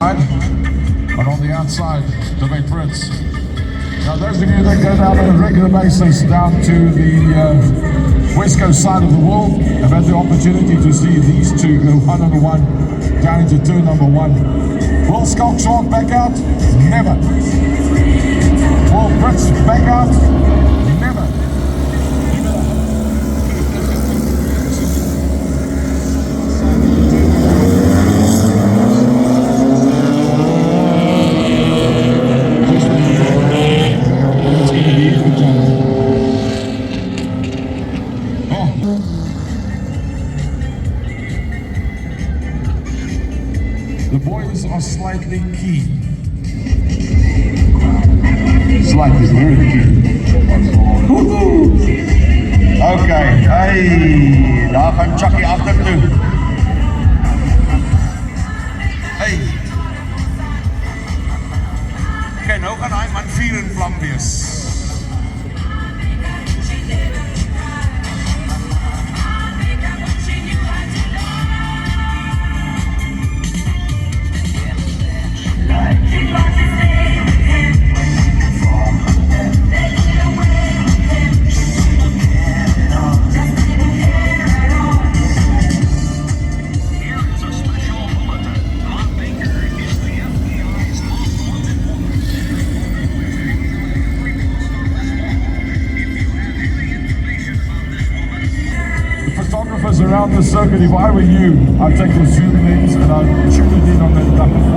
But on the outside, the big Prince. Now, those of you that go down on a regular basis down to the west coast side of the world have had the opportunity to see these two go 1-1 down into turn number 1. Will Skulk Shark back out? Never. Will Prince back out? Never. The boys are slightly keen. Slightly, very keen. Okay, hey, daar gaan Chucky agtertoe. Hey. Okay, nou gaan hy man vuur en vlam wees. Photographers around the circuit, if I were you, I'd take the zoom lens and I'd shoot it in on that duck.